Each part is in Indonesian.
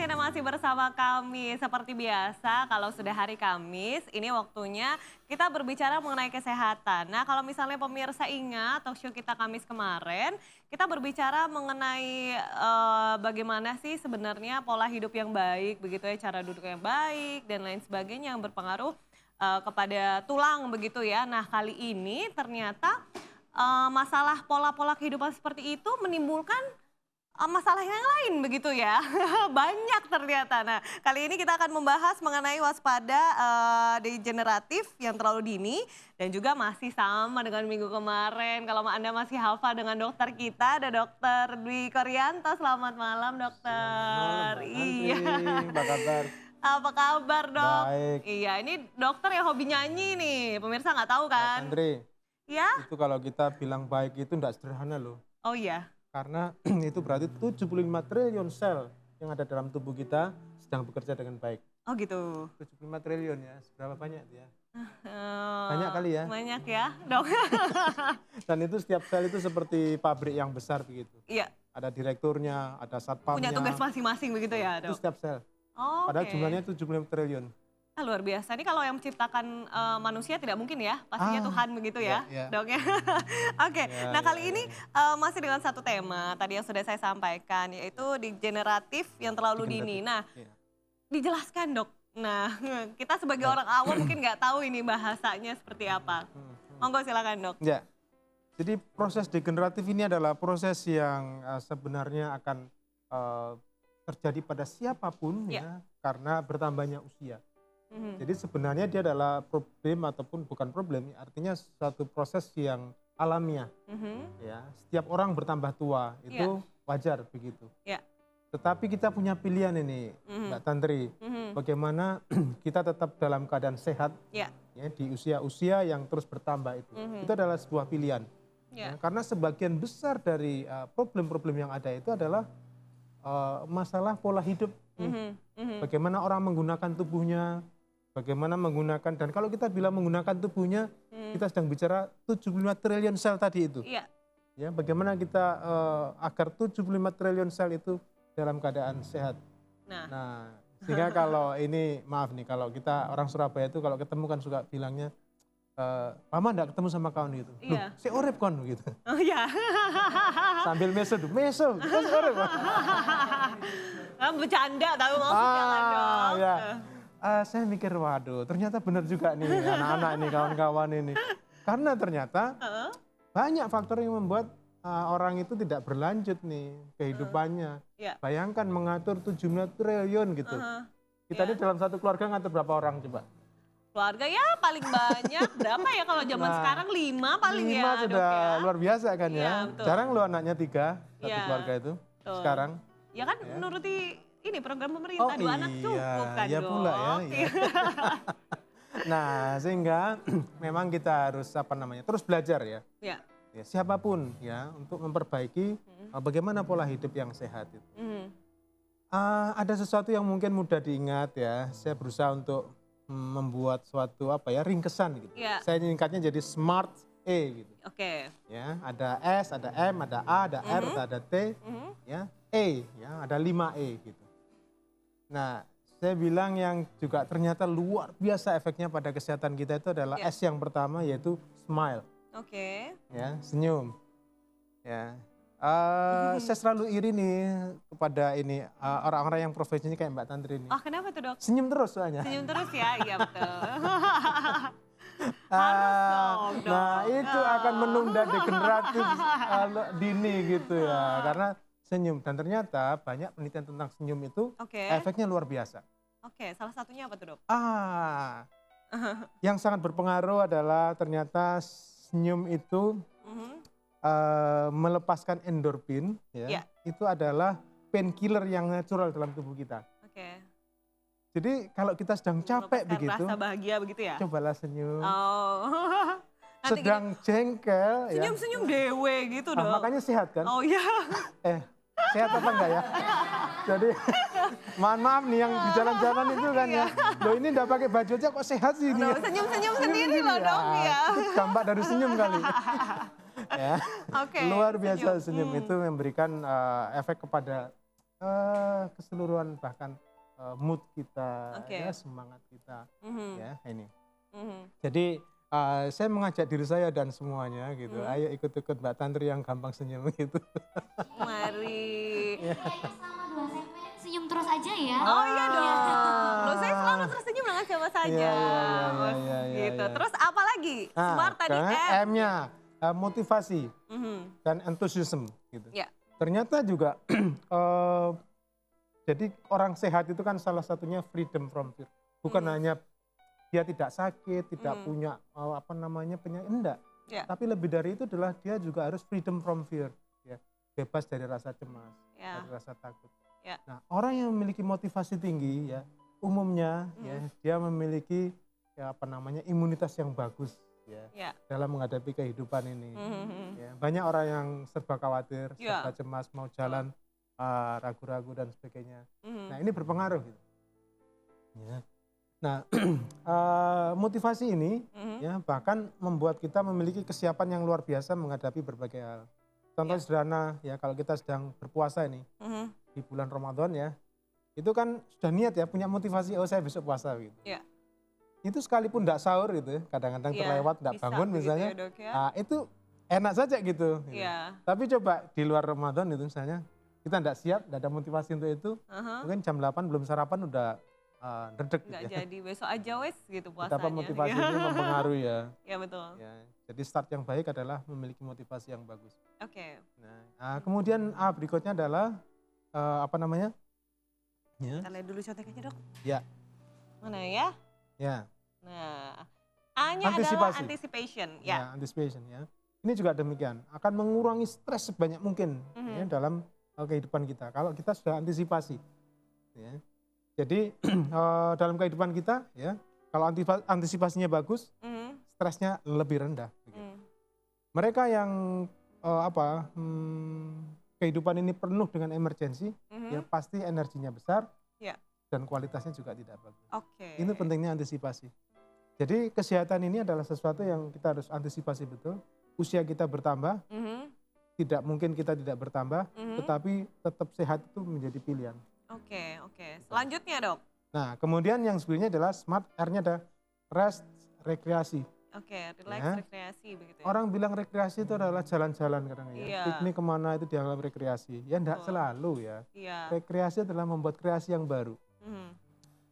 kasih Anda masih bersama kami. Seperti biasa, kalau sudah hari Kamis, ini waktunya kita berbicara mengenai kesehatan. Nah, kalau misalnya pemirsa ingat talk show kita Kamis kemarin, kita berbicara mengenai bagaimana sih sebenarnya pola hidup yang baik, begitu ya, cara duduk yang baik, dan lain sebagainya yang berpengaruh kepada tulang, begitu ya. Nah, kali ini ternyata masalah pola-pola kehidupan seperti itu menimbulkan masalah yang lain begitu ya. Banyak ternyata. Nah, kali ini kita akan membahas mengenai waspada degeneratif yang terlalu dini dan juga masih sama dengan minggu kemarin. Kalau Anda masih hafal dengan dokter kita, ada Dokter Dwi Koryanto. Selamat malam, Dokter. Malam, Mbak Iya. Tantri. Apa kabar? Apa kabar, Dok? Baik. Iya, ini dokter yang hobi nyanyi nih. Pemirsa nggak tahu Mbak kan? Tantri, Ya? itu kalau kita bilang baik itu enggak sederhana loh. Oh iya. Karena itu berarti 75 triliun sel yang ada dalam tubuh kita sedang bekerja dengan baik. Oh gitu. 75 triliun ya, seberapa banyak itu ya? Eh, Banyak kali ya? Banyak ya, Dok. Dan itu setiap sel itu seperti pabrik yang besar begitu. Iya. Ada direkturnya, ada satpamnya. Punya tugas masing-masing begitu ya, Itu Dok? setiap sel. Oh, Padahal oke. jumlahnya 75 triliun. Ah, luar biasa. Ini kalau yang menciptakan manusia tidak mungkin ya. Pastinya Ah, Tuhan begitu ya, iya, iya. Dok ya. Oke, Ya, nah ya, kali ini ya. masih dengan satu tema tadi yang sudah saya sampaikan, yaitu degeneratif yang terlalu dini. Degeneratif. Nah, Iya. dijelaskan, Dok. Nah, kita sebagai orang awam mungkin nggak tahu ini bahasanya seperti apa. Monggo silakan, Dok. Ya, jadi proses degeneratif ini adalah proses yang sebenarnya akan terjadi pada siapapun ya, karena bertambahnya usia. Jadi sebenarnya dia adalah problem ataupun bukan problem, artinya suatu proses yang alamiah. Ya, setiap orang bertambah tua itu wajar begitu. Ya. Tetapi kita punya pilihan ini, Mbak Tantri, bagaimana kita tetap dalam keadaan sehat Ya. ya, di usia-usia yang terus bertambah itu. Itu adalah sebuah pilihan. Ya, karena sebagian besar dari problem-problem yang ada itu adalah masalah pola hidup. Bagaimana orang menggunakan tubuhnya, bagaimana menggunakan, dan kalau kita bilang menggunakan tubuhnya, kita sedang bicara 75 triliun sel tadi itu. Iya. Ya, bagaimana kita agar 75 triliun sel itu dalam keadaan sehat. Nah, sehingga kalau ini, maaf nih, kalau kita orang Surabaya itu kalau ketemu kan suka bilangnya, Paman enggak ketemu sama kawan gitu. Loh, Iya. si urip kon gitu. Oh iya. Sambil meso, kita si urip. Bercanda tapi maksudnya kan, Dok. Ya. Saya mikir, waduh, ternyata benar juga nih anak-anak ini, kawan-kawan ini. Karena ternyata banyak faktor yang membuat orang itu tidak berlanjut nih kehidupannya. Bayangkan mengatur 75 triliun gitu. Kita ini dalam satu keluarga ngatur berapa orang coba? Keluarga ya paling banyak berapa ya kalau zaman sekarang 5 paling 5 ya, sudah Dok ya. luar biasa kan ya. Iya, betul. Jarang lo anaknya 3 satu Iya, keluarga itu betul. sekarang. Ya kan menuruti ini program pemerintah 2 anak cukup kan, iya Dok. pula ya. Iya. Nah, sehingga memang kita harus terus belajar ya. Ya. Ya, siapapun ya untuk memperbaiki bagaimana pola hidup yang sehat itu. Ada sesuatu yang mungkin mudah diingat ya. Saya berusaha untuk membuat suatu ringkesan gitu. Ya. Saya singkatnya jadi SMART E gitu. Oke. Ya, ada S, ada M, ada A, ada R, ada T, ya, E, ya, ada 5 E gitu. Nah, saya bilang yang juga ternyata luar biasa efeknya pada kesehatan kita itu adalah S yang pertama, yaitu smile. Oke. Ya, senyum. Ya. Saya selalu iri nih kepada ini orang-orang yang profesinya kayak Mbak Tantri ini. Oh, kenapa tuh, Dok? Senyum terus soalnya. Senyum terus ya, iya betul. Harus dong, Dok. Nah, itu akan menunda degeneratif dini gitu ya. Karena senyum, dan ternyata banyak penelitian tentang senyum itu efeknya luar biasa. Oke, salah satunya apa tuh, Dok? Yang sangat berpengaruh adalah ternyata senyum itu melepaskan endorfin, ya. Itu adalah painkiller yang natural dalam tubuh kita. Oke. Jadi kalau kita sedang capek begitu, rasa bahagia begitu ya? cobalah senyum. Oh. Sedang jengkel, ya. Senyum-senyum dewe gitu, Dok. Makanya sehat kan? Oh iya. Sehat apa enggak ya? Jadi mohon maaf nih yang di jalan-jalan itu kan ya. Loh, ini enggak pakai baju aja kok sehat sih ini. Senyum-senyum sendiri loh, Dok ya. Itu dampak dari senyum kali. Ya. Oke. Luar biasa senyum itu memberikan efek kepada keseluruhan bahkan mood kita, Oke. ya semangat kita, Mhm. ya ini. Mhm. Jadi saya mengajak diri saya dan semuanya gitu, Mhm. ayo ikut-ikut Mbak Tantri yang gampang senyum gitu. Mari. Ya. Kayaknya selama 2 segmen senyum terus aja ya. Oh iya dong. Loh saya selalu Ah, tersenyum dengan siapa iya saja. iya iya iya Wes, iya iya. gitu. Iya. Terus apa lagi? Nah, Smart tadi karena M. M-nya motivasi Mhm. dan enthusiasm gitu. Ya. Ternyata juga jadi orang sehat itu kan salah satunya freedom from fear. Bukan hanya dia tidak sakit, tidak punya apa namanya penyakit, enggak. Ya. Tapi lebih dari itu adalah dia juga harus freedom from fear, ya. Bebas dari rasa cemas, Ya. dari rasa takut. Ya. Nah, orang yang memiliki motivasi tinggi ya, umumnya ya dia memiliki ya apa namanya imunitas yang bagus ya Ya. dalam menghadapi kehidupan ini. Mhm. Ya, banyak orang yang serba khawatir, Ya. serba cemas, mau jalan ragu-ragu dan sebagainya. Mhm. Nah, ini berpengaruh gitu. Ya. Nah, motivasi ini Mhm. ya bahkan membuat kita memiliki kesiapan yang luar biasa menghadapi berbagai hal. Contoh sederhana ya, kalau kita sedang berpuasa ini Mhm. di bulan Ramadan ya, itu kan sudah niat ya, punya motivasi, oh saya besok puasa gitu. Ya. Itu sekalipun tidak sahur gitu, kadang-kadang Iya, terlewat, tidak bisa bangun begitu misalnya, ya, Dok, ya. nah, itu enak saja gitu. Iya. Tapi coba di luar Ramadan itu misalnya, kita tidak siap, tidak ada motivasi untuk itu, Aha. mungkin jam 8 belum sarapan udah redek gitu Nggak ya. jadi besok aja wes gitu puasanya. Betapa motivasi Ya. ini mempengaruhi ya. Ya betul. Ya. Jadi start yang baik adalah memiliki motivasi yang bagus. Oke. Nah, kemudian berikutnya adalah apa namanya? Ya. Kita lihat dulu contekannya dok. Ya. Mana ya? Ya. Nah, A-nya adalah Antisipasi. anticipation. Ya, Ya. anticipation ya. Ini juga demikian, akan mengurangi stres sebanyak mungkin ya, dalam kehidupan kita. Kalau kita sudah antisipasi, ya. Jadi dalam kehidupan kita, ya, kalau antisipasinya bagus, Mhm. stresnya lebih rendah. Begitu. Mhm. Mereka yang kehidupan ini penuh dengan emergensi, ya Mhm. pasti energinya besar Ya. dan kualitasnya juga tidak bagus. Oke. Ini pentingnya antisipasi. Jadi kesehatan ini adalah sesuatu yang kita harus antisipasi betul. Usia kita bertambah, Mhm. tidak mungkin kita tidak bertambah, Mhm. tetapi tetap sehat itu menjadi pilihan. Oke, oke. Selanjutnya dok. Nah, kemudian yang sebenarnya adalah smart, R-nya ada rest, rekreasi. Oke, relax, Ya. rekreasi begitu ya. Orang bilang rekreasi itu adalah jalan-jalan kadang ya. Iya. Piknik kemana itu dianggap rekreasi. Ya enggak Betul. selalu ya. Iya. Rekreasi adalah membuat kreasi yang baru. Mhm.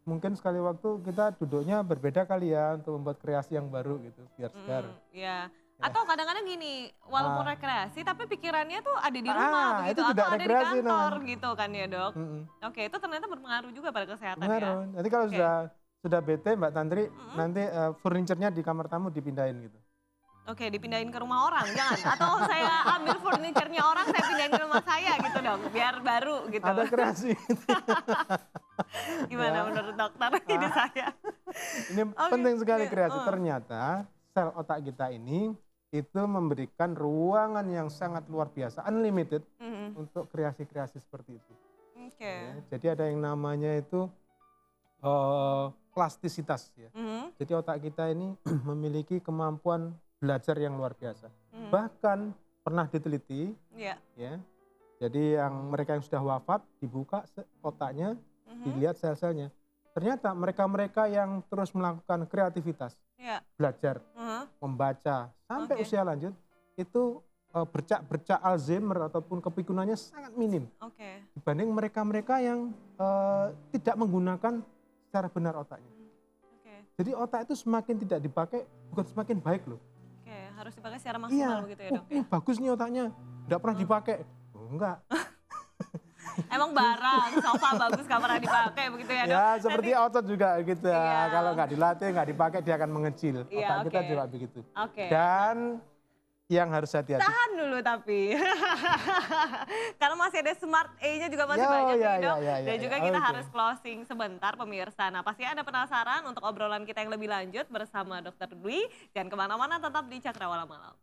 Mungkin sekali waktu kita duduknya berbeda kali ya untuk membuat kreasi yang baru gitu, biar segar. Iya. Atau kadang-kadang gini, walaupun rekreasi tapi pikirannya tuh ada di rumah Ah, begitu itu atau tidak ada di rekreasi kantor namanya. gitu kan ya dok. Mm-mm. Oke, itu ternyata berpengaruh juga pada kesehatan ya. Pengaruh. Nanti kalau Oke. sudah bete Mbak Tantri, nanti furniturnya di kamar tamu dipindahin gitu. Oke, dipindahin ke rumah orang, jangan. Atau saya ambil furniturnya orang, saya pindahin ke rumah saya gitu dong, biar baru gitu. Ada kreasi. Gimana menurut dokter ide saya? Ini Oke. penting sekali kreasi. Heeh. Ternyata sel otak kita ini itu memberikan ruangan yang sangat luar biasa, unlimited Mhm. untuk kreasi-kreasi seperti itu. Oke. Ya, jadi ada yang namanya itu plastisitas ya. Mhm. Jadi otak kita ini memiliki kemampuan belajar yang luar biasa. Mhm. Bahkan pernah diteliti Iya. ya. Jadi yang mereka yang sudah wafat dibuka otaknya, Mhm. dilihat sel-selnya. Ternyata mereka-mereka yang terus melakukan kreativitas, Iya. belajar, Mhm. membaca sampai Oke. usia lanjut itu bercak-bercak Alzheimer ataupun kepikunannya sangat minim Oke. dibanding mereka-mereka yang tidak menggunakan secara benar otaknya. Oke. Jadi otak itu semakin tidak dipakai bukan semakin baik loh. Oke, harus dipakai secara maksimal begitu ya, Dok? ini bagus nih otaknya, tidak pernah dipakai. Oh, enggak. Emang barang, sofa bagus gak pernah dipakai begitu ya, Dok? Ya seperti otot juga gitu ya. Iya. Kalau nggak dilatih, nggak dipakai dia akan mengecil. Iya, Otak kita oke. juga begitu. Oke. Dan yang harus hati-hati. Tahan dulu tapi. Karena masih ada smart A-nya juga masih Ya, banyak ya, nih, Dok. ya, Dan ya, juga ya. kita Oke. harus closing sebentar pemirsa. Nah pasti Anda penasaran untuk obrolan kita yang lebih lanjut bersama Dr. Dwi. Jangan kemana-mana, tetap di Cakrawala Malam.